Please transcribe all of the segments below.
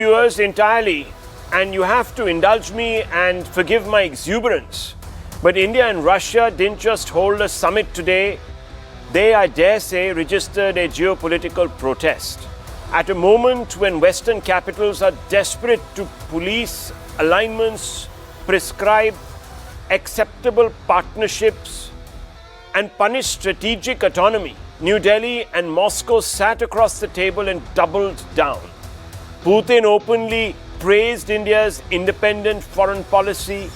Viewers entirely, and you have to indulge me and forgive my exuberance. But India and Russia didn't just hold a summit today. They, I dare say, registered a geopolitical protest. At a moment when Western capitals are desperate to police alignments, prescribe acceptable partnerships, and punish strategic autonomy, New Delhi and Moscow sat across the table and doubled down. Putin openly praised India's independent foreign policy.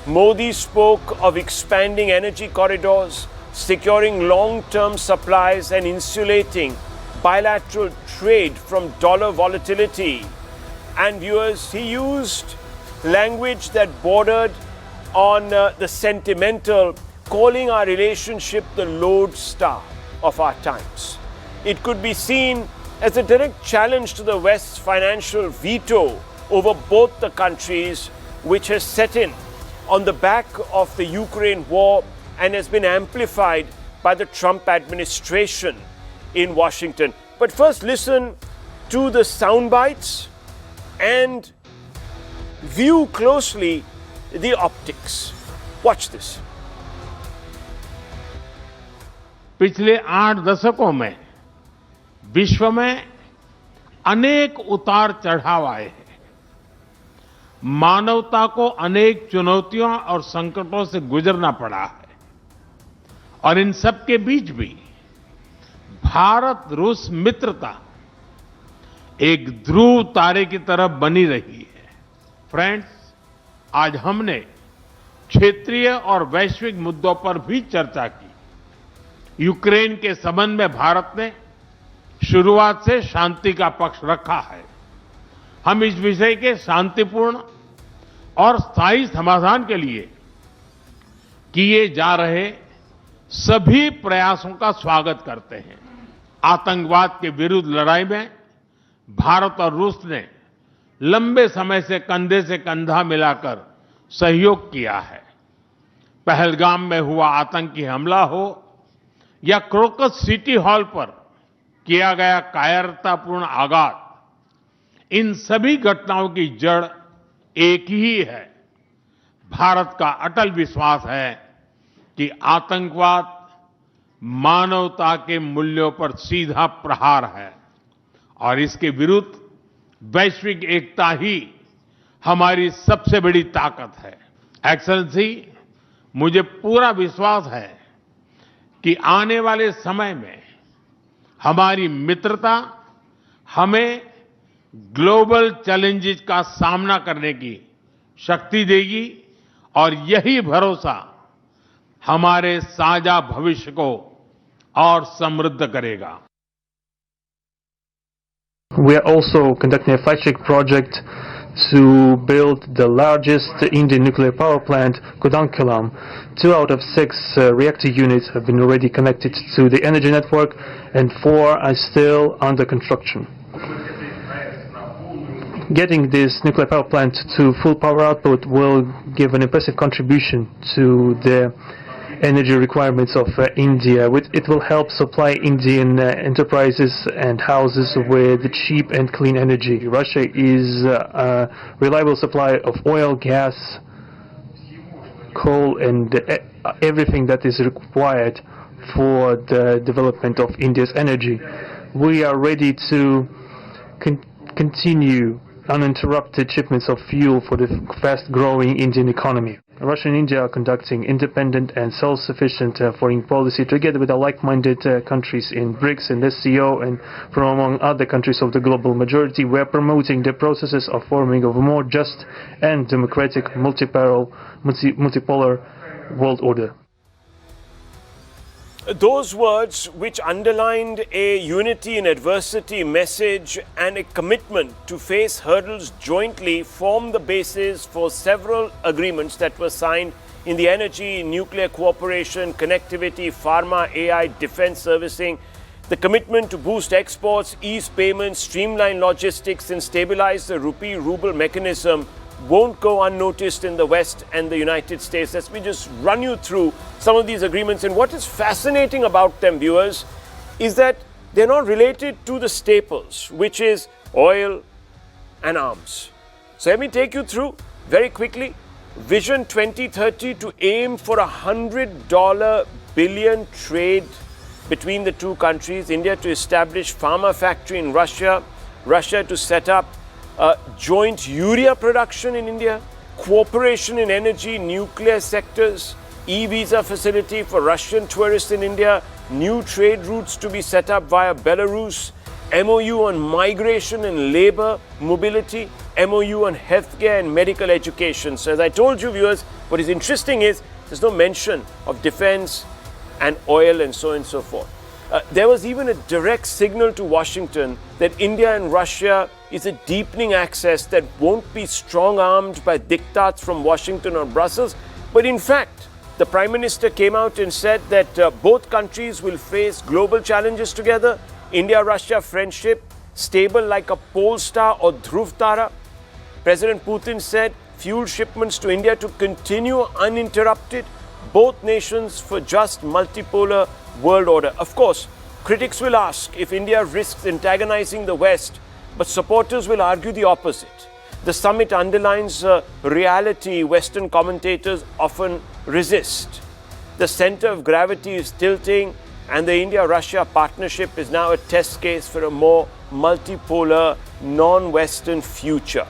Modi spoke of expanding energy corridors, securing long-term supplies and insulating bilateral trade from dollar volatility. And viewers, he used language that bordered on the sentimental, calling our relationship the lodestar of our times. It could be seen as a direct challenge to the West's financial veto over both the countries, which has set in on the back of the Ukraine war and has been amplified by the Trump administration in Washington. But first, listen to the sound bites and view closely the optics. Watch this. पिछले 8 दशकों में विश्व में अनेक उतार चढ़ाव आए हैं। मानवता को अनेक चुनौतियों और संकटों से गुजरना पड़ा है और इन सब के बीच भी भारत रूस मित्रता एक ध्रुव तारे की तरह बनी रही है। फ्रेंड्स, आज हमने क्षेत्रीय और वैश्विक मुद्दों पर भी चर्चा की। यूक्रेन के संबंध में भारत ने शुरुआत से शांति का पक्ष रखा है। हम इस विषय के शांतिपूर्ण और स्थायी समाधान के लिए किए जा रहे सभी प्रयासों का स्वागत करते हैं। आतंकवाद के विरुद्ध लड़ाई में भारत और रूस ने लंबे समय से कंधा मिलाकर सहयोग किया है। पहलगाम में हुआ आतंकी हमला हो या क्रोकस सिटी हॉल पर किया गया कायरतापूर्ण आघात, इन सभी घटनाओं की जड़ एक ही है। भारत का अटल विश्वास है कि आतंकवाद मानवता के मूल्यों पर सीधा प्रहार है और इसके विरुद्ध वैश्विक एकता ही हमारी सबसे बड़ी ताकत है। एक्सेलेंसी, मुझे पूरा विश्वास है कि आने वाले समय में हमारी मित्रता हमें ग्लोबल चैलेंजेस का सामना करने की शक्ति देगी और यही भरोसा हमारे साझा भविष्य को और समृद्ध करेगा। We are also conducting a flagship project to build the largest Indian nuclear power plant, Kudankulam. 2 out of 6 reactor units have been already connected to the energy network and 4 are still under construction. Getting this nuclear power plant to full power output will give an impressive contribution to the energy requirements of India. It will help supply Indian enterprises and houses with cheap and clean energy. Russia is a reliable supplier of oil, gas, coal and everything that is required for the development of India's energy. We are ready to continue uninterrupted shipments of fuel for the fast-growing Indian economy. Russia and India are conducting independent and self-sufficient foreign policy together with the like-minded countries in BRICS and SCO and from among other countries of the global majority. We are promoting the processes of forming of a more just and democratic multipolar world order. Those words, which underlined a unity in adversity message and a commitment to face hurdles jointly, form the basis for several agreements that were signed in the energy, nuclear cooperation, connectivity, pharma, AI, defense servicing. The commitment to boost exports, ease payments, streamline logistics and stabilize the rupee-ruble mechanism won't go unnoticed in the West and the United States. Let me just run you through some of these agreements. And what is fascinating about them, viewers, is that they're not related to the staples, which is oil, and arms. So let me take you through very quickly. Vision 2030 to aim for $100 billion trade between the two countries. India to establish pharma factory in Russia. Russia to set up joint urea production in India. Cooperation in energy, nuclear sectors. E-visa facility for Russian tourists in India. New trade routes to be set up via Belarus. MOU on migration and labor mobility. MOU on healthcare and medical education. So as I told you, viewers, what is interesting is there's no mention of defense and oil and so on and so forth. There was even a direct signal to Washington that India and Russia is a deepening access that won't be strong-armed by diktats from Washington or Brussels. But in fact, the Prime Minister came out and said that both countries will face global challenges together. India-Russia friendship, stable like a pole star or Dhruv Tara. President Putin said fuel shipments to India to continue uninterrupted. Both nations for just multipolar world order. Of course, critics will ask if India risks antagonizing the West, but supporters will argue the opposite. The summit underlines a reality Western commentators often resist. The center of gravity is tilting, and the India-Russia partnership is now a test case for a more multipolar, non-Western future.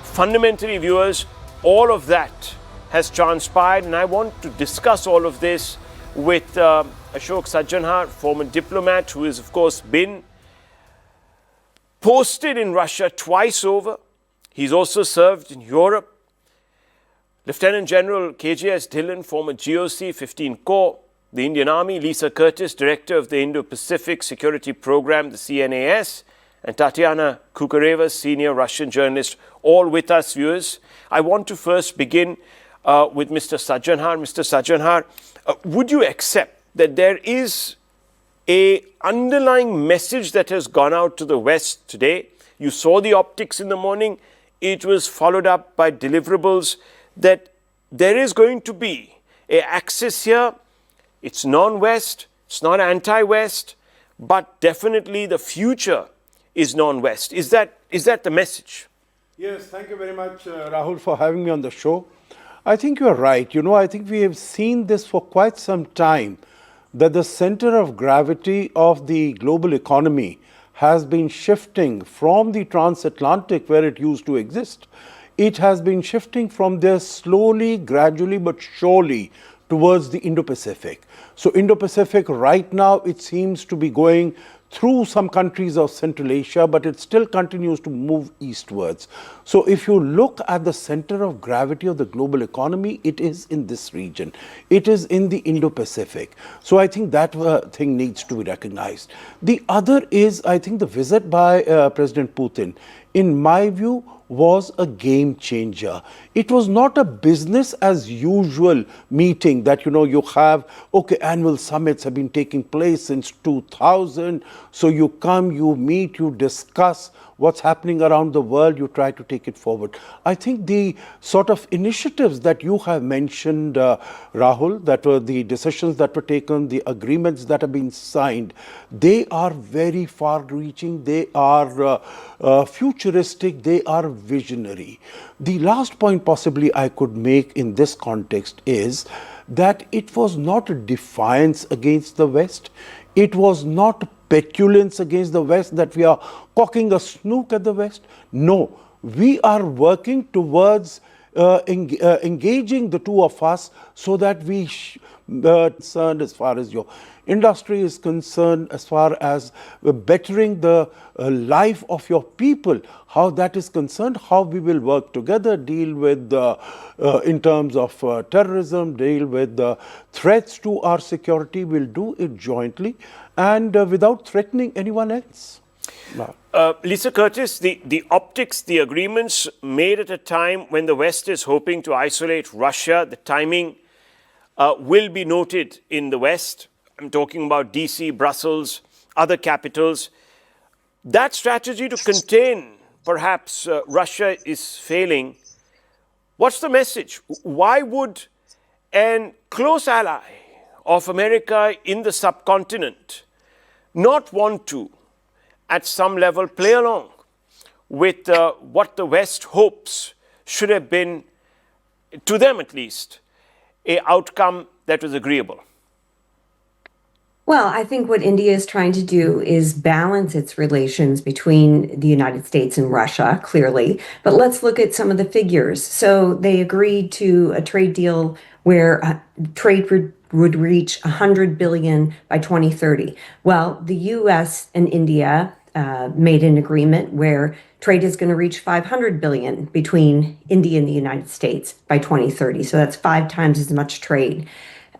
Fundamentally, viewers, all of that has transpired, and I want to discuss all of this with Ashok Sajjanhar, former diplomat who has, of course, been posted in Russia twice over. He's also served in Europe. Lieutenant General KJS Dhillon, former GOC 15 Corps, the Indian Army. Lisa Curtis, Director of the Indo-Pacific Security Program, the CNAS. And Tatiana Kukareva, senior Russian journalist, all with us, viewers. I want to first begin with Mr. Sajjanhar. Mr. Sajjanhar, would you accept that there is an underlying message that has gone out to the West today? You saw the optics in the morning. It was followed up by deliverables that there is going to be an axis here. It's non-West, it's not anti-West, but definitely the future is non-West. Is that the message? Yes, thank you very much, Rahul, for having me on the show. I think you're right. You know, I think we have seen this for quite some time, that the center of gravity of the global economy has been shifting from the transatlantic, where it used to exist. It has been shifting from there slowly, gradually, but surely towards the Indo-Pacific. So Indo-Pacific right now, it seems to be going through some countries of Central Asia, but it still continues to move eastwards. So if you look at the center of gravity of the global economy, it is in this region. It is in the Indo-Pacific. So I think that thing needs to be recognized. The other is, I think, the visit by President Putin, in my view, was a game changer. It was not a business as usual meeting that, you have, okay, annual summits have been taking place since 2000. So you come, you meet, you discuss what's happening around the world, you try to take it forward. I think the sort of initiatives that you have mentioned, Rahul, that were the decisions that were taken, the agreements that have been signed, they are very far-reaching, they are futuristic, they are visionary. The last point possibly I could make in this context is that it was not a defiance against the West, it was not petulance against the West, that we are cocking a snook at the West. No, we are working towards engaging the two of us so that we concerned as far as your industry is concerned, as far as bettering the life of your people, how that is concerned, how we will work together, deal with in terms of terrorism, deal with the threats to our security. We'll do it jointly and without threatening anyone else. Lisa Curtis, the optics, the agreements made at a time when the West is hoping to isolate Russia, the timing will be noted in the West. I'm talking about DC, Brussels, other capitals. That strategy to contain perhaps Russia is failing. What's the message? Why would a close ally of America in the subcontinent not want to, at some level, play along? with what the West hopes should have been, to them at least, an outcome that was agreeable? Well, I think what India is trying to do is balance its relations between the United States and Russia, clearly. But let's look at some of the figures. So they agreed to a trade deal where trade would reach 100 billion by 2030. Well, the US and India made an agreement where trade is going to reach 500 billion between India and the United States by 2030. So that's 5 times as much trade.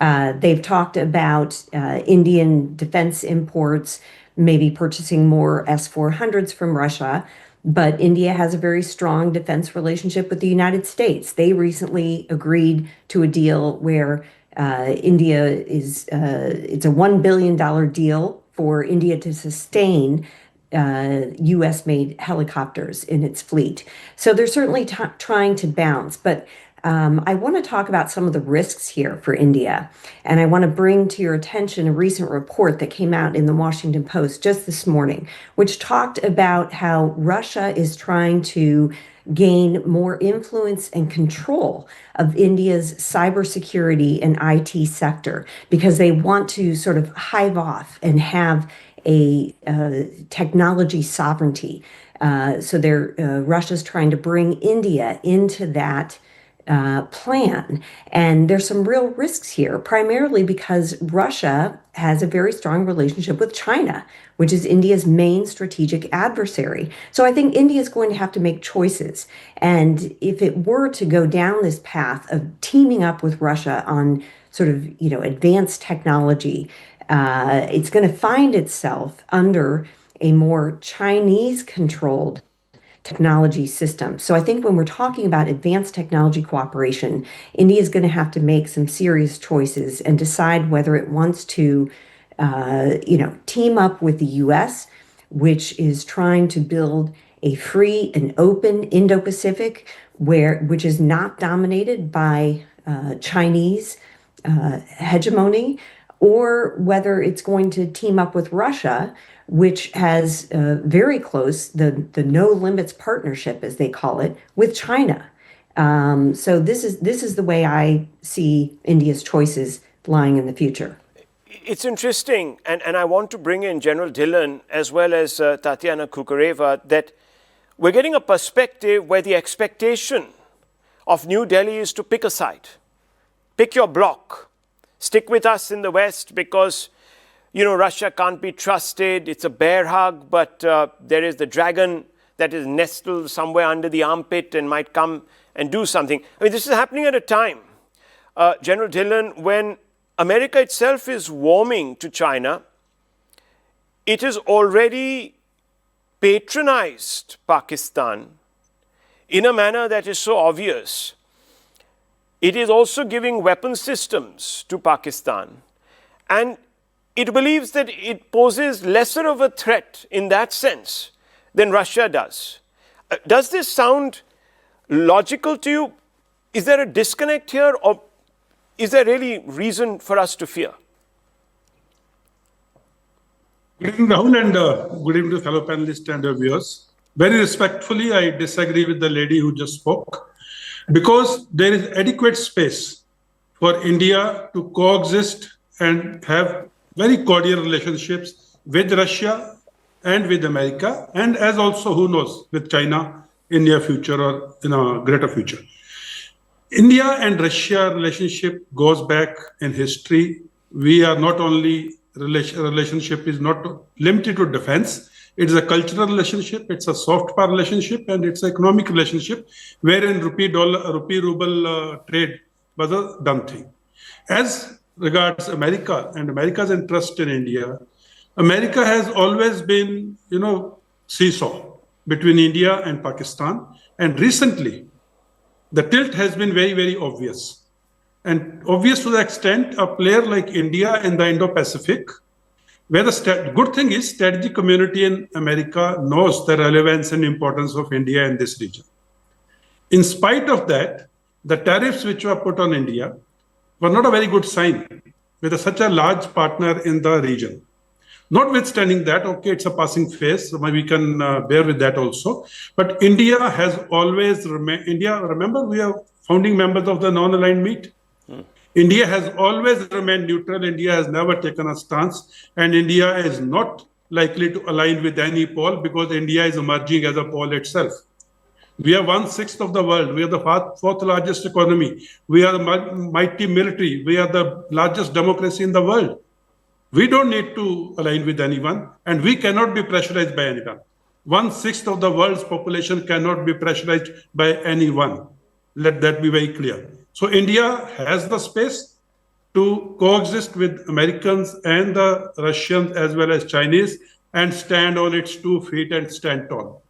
They've talked about Indian defense imports, maybe purchasing more S-400s from Russia, but India has a very strong defense relationship with the United States. They recently agreed to a deal where India is, it's a $1 billion deal for India to sustain US-made helicopters in its fleet. So they're certainly trying to balance, but I want to talk about some of the risks here for India. And I want to bring to your attention a recent report that came out in the Washington Post just this morning, which talked about how Russia is trying to gain more influence and control of India's cybersecurity and IT sector because they want to sort of hive off and have a technology sovereignty. So Russia's trying to bring India into that plan. And there's some real risks here, primarily because Russia has a very strong relationship with China, which is India's main strategic adversary. So I think India is going to have to make choices. And if it were to go down this path of teaming up with Russia on sort of, advanced technology, it's going to find itself under a more Chinese-controlled technology system. So I think when we're talking about advanced technology cooperation, India is going to have to make some serious choices and decide whether it wants to, team up with the U.S., which is trying to build a free and open Indo-Pacific, which is not dominated by Chinese hegemony, or whether it's going to team up with Russia, which has very close, the no limits partnership, as they call it, with China. So this is the way I see India's choices lying in the future. It's interesting, and I want to bring in General Dhillon as well as Tatiana Kukareva, that we're getting a perspective where the expectation of New Delhi is to pick a side, pick your bloc, stick with us in the West because Russia can't be trusted. It's a bear hug, but there is the dragon that is nestled somewhere under the armpit and might come and do something. I mean, this is happening at a time, General Dhillon, when America itself is warming to China. It has already patronized Pakistan in a manner that is so obvious. It is also giving weapon systems to Pakistan. And it believes that it poses lesser of a threat in that sense than Russia does. Does this sound logical to you? Is there a disconnect here, or is there really reason for us to fear? Good evening, Rahul, and good evening to fellow panelists and viewers. Very respectfully, I disagree with the lady who just spoke, because there is adequate space for India to coexist and have very cordial relationships with Russia and with America, and as also, who knows, with China in near future or in a greater future. India and Russia relationship goes back in history. We are not only, relationship is not limited to defense. It is a cultural relationship, it's a soft power relationship, and it's an economic relationship wherein rupee-ruble trade was a done thing. As regards America and America's interest in India, America has always been, seesaw between India and Pakistan. And recently, the tilt has been very, very obvious. And obvious to the extent a player like India in the Indo-Pacific, where the good thing is strategic community in America knows the relevance and importance of India in this region. In spite of that, the tariffs which were put on India were not a very good sign with such a large partner in the region. Notwithstanding that, okay, it's a passing phase, so we can bear with that also. But India has always remained, remember, we are founding members of the non-aligned meet. India has always remained neutral. India has never taken a stance, and India is not likely to align with any pole because India is emerging as a pole itself. We are 1/6 of the world. We are the fourth largest economy. We are the mighty military. We are the largest democracy in the world. We don't need to align with anyone, and we cannot be pressurized by anyone. 1/6 of the world's population cannot be pressurized by anyone. Let that be very clear. So India has the space to coexist with Americans and the Russians as well as Chinese and stand on its 2 feet and stand tall.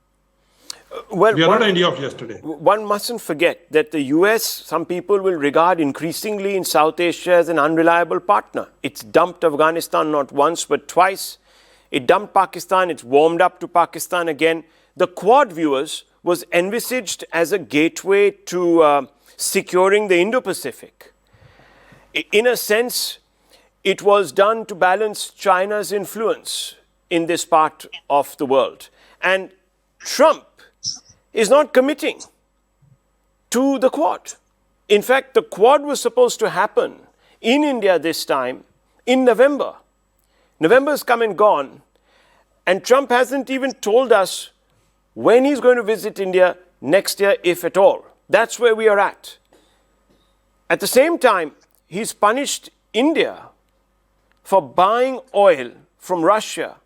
Well, we are not India of yesterday. One mustn't forget that the US, some people will regard increasingly in South Asia as an unreliable partner. It's dumped Afghanistan not once but twice. It dumped Pakistan, it's warmed up to Pakistan again. The Quad, viewers, was envisaged as a gateway to securing the Indo-Pacific. In a sense, it was done to balance China's influence in this part of the world. And Trump is not committing to the Quad. In fact, the Quad was supposed to happen in India this time in November. November's come and gone, and Trump hasn't even told us when he's going to visit India next year, if at all. That's where we are at. At the same time, he's punished India for buying oil from Russia,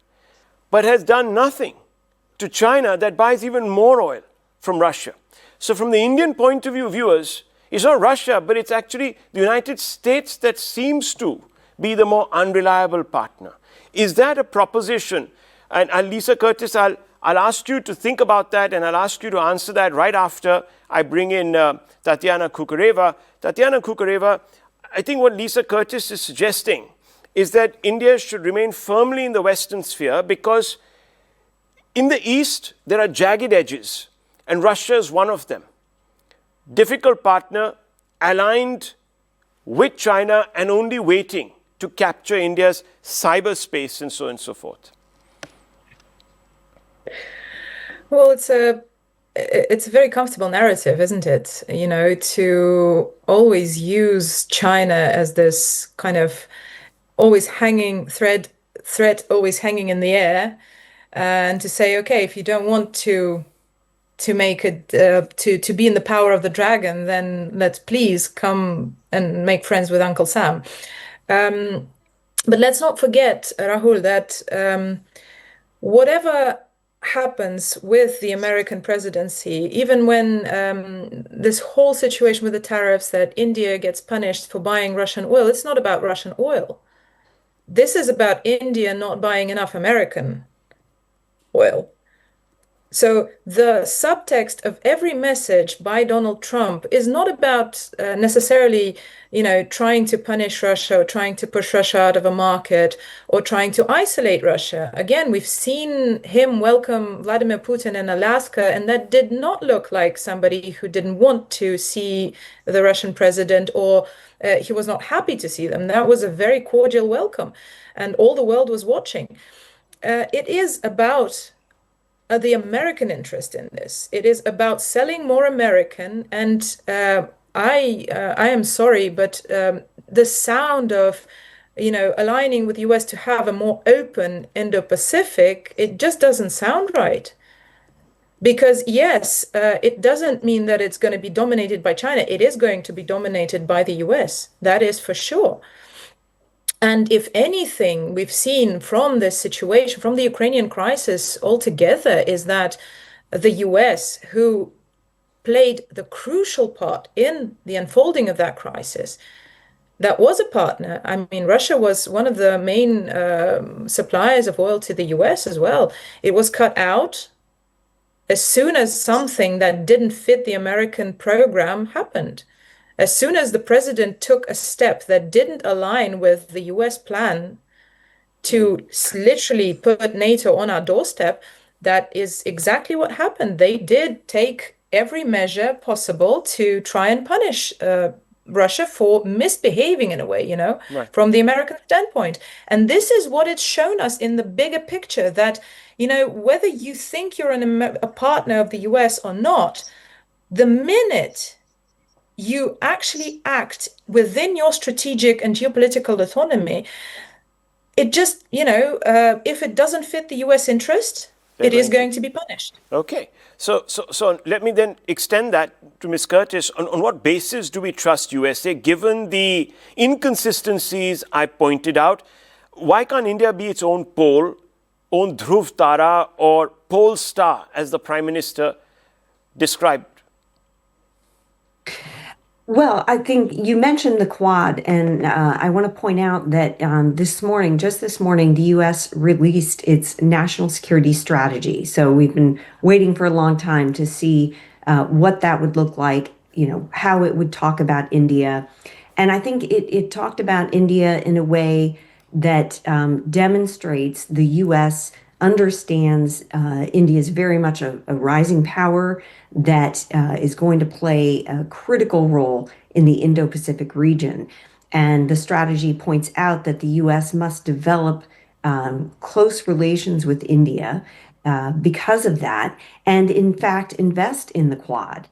but has done nothing to China that buys even more oil from Russia. So from the Indian point of view, viewers, it's not Russia, but it's actually the United States that seems to be the more unreliable partner. Is that a proposition? And Lisa Curtis, I'll ask you to think about that, and I'll ask you to answer that right after I bring in Tatiana Kukareva. Tatiana Kukareva, I think what Lisa Curtis is suggesting is that India should remain firmly in the Western sphere because in the East, there are jagged edges, and Russia is one of them. Difficult partner, aligned with China and only waiting to capture India's cyberspace and so on and so forth. Well, it's a very comfortable narrative, isn't it? You know, to always use China as this kind of always hanging threat always hanging in the air, and to say, okay, if you don't want to make it to be in the power of the dragon, then let's please come and make friends with Uncle Sam. But let's not forget, Rahul, that whatever happens with the American presidency, even when this whole situation with the tariffs, that India gets punished for buying Russian oil, it's not about Russian oil. This is about India not buying enough American oil. So the subtext of every message by Donald Trump is not about necessarily, you know, trying to punish Russia or trying to push Russia out of a market or trying to isolate Russia. Again, we've seen him welcome Vladimir Putin in Alaska, and that did not look like somebody who didn't want to see the Russian president, or he was not happy to see them. That was a very cordial welcome, and all the world was watching. It is about the American interest in this. It is about selling more American, and I am sorry, but the sound of, you know, aligning with the US to have a more open Indo-Pacific, it just doesn't sound right. Because yes, it doesn't mean that it's going to be dominated by China. It is going to be dominated by the US. That is for sure. And if anything we've seen from this situation, from the Ukrainian crisis altogether, is that the US, who played the crucial part in the unfolding of that crisis, that was a partner. I mean, Russia was one of the main suppliers of oil to the US as well. It was cut out as soon as something that didn't fit the American program happened. As soon as the president took a step that didn't align with the US plan to literally put NATO on our doorstep, that is exactly what happened. They did take every measure possible to try and punish Russia for misbehaving in a way, Right. from the American standpoint. And this is what it's shown us in the bigger picture that, whether you think you're a partner of the US or not, the minute you actually act within your strategic and geopolitical autonomy, it just, if it doesn't fit the US interest, it is going to be punished. Okay. So let me then extend that to Ms. Curtis. On what basis do we trust USA, given the inconsistencies I pointed out? Why can't India be its own pole, own Dhruv Tara or pole star, as the Prime Minister described? Well, I think you mentioned the Quad, and I want to point out that just this morning, the U.S. released its national security strategy. So we've been waiting for a long time to see what that would look like, how it would talk about India. And I think it talked about India in a way that demonstrates the U.S. understands India is very much a rising power that is going to play a critical role in the Indo-Pacific region. And the strategy points out that the U.S. must develop close relations with India because of that, and in fact, invest in the Quad.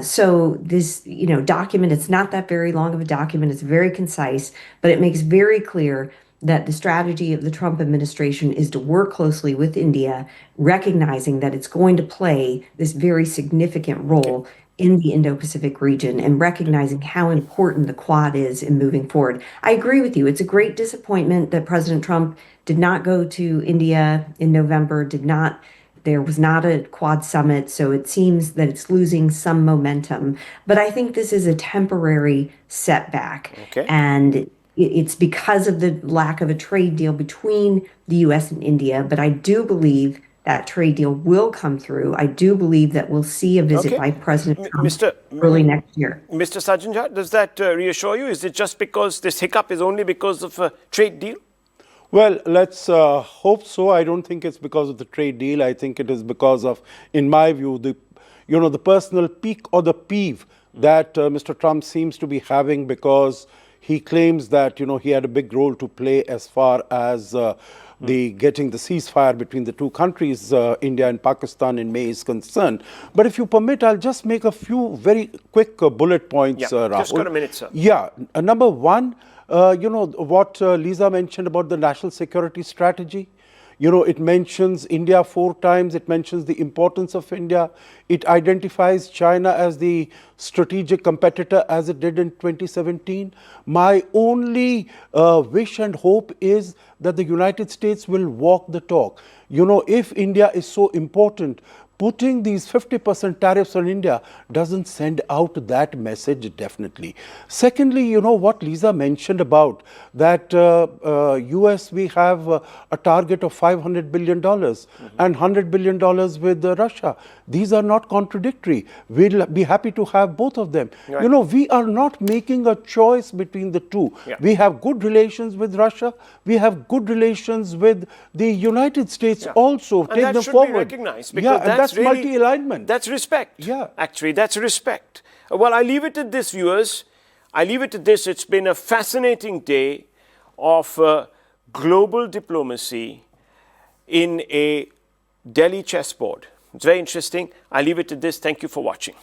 So this, document, it's not that very long of a document. It's very concise, but it makes very clear that the strategy of the Trump administration is to work closely with India, recognizing that it's going to play this very significant role in the Indo-Pacific region and recognizing how important the Quad is in moving forward. I agree with you. It's a great disappointment that President Trump did not go to India in November, there was not a Quad summit, so it seems that it's losing some momentum. But I think this is a temporary setback. Okay. And it's because of the lack of a trade deal between the U.S. and India. But I do believe that trade deal will come through. I do believe that we'll see a visit by President Trump early next year. Mr. Sajjanjat, does that reassure you? Is it just because this hiccup is only because of a trade deal? Well, let's hope so. I don't think it's because of the trade deal. I think it is because of, in my view, the personal pique or the peeve that Mr. Trump seems to be having, because he claims that, he had a big role to play as far as getting the ceasefire between the two countries, India and Pakistan, in May is concerned. But if you permit, I'll just make a few very quick bullet points, Rahul. Just got a minute, sir. Yeah. Number one, what Lisa mentioned about the national security strategy. It mentions India 4 times. It mentions the importance of India. It identifies China as the strategic competitor, as it did in 2017. My only wish and hope is that the United States will walk the talk. If India is so important, putting these 50% tariffs on India doesn't send out that message, definitely. Secondly, what Lisa mentioned about that US, we have a target of $500 billion and $100 billion with Russia. These are not contradictory. We'll be happy to have both of them. Right. We are not making a choice between the two. Yeah. We have good relations with Russia. We have good relations with the United States also. And take that them should forward. be recognized, because that's really multi-alignment. That's respect. Yeah. Actually, that's respect. Well, I leave it at this, viewers. I leave it at this. It's been a fascinating day of global diplomacy in a Delhi chessboard. It's very interesting. I leave it at this. Thank you for watching.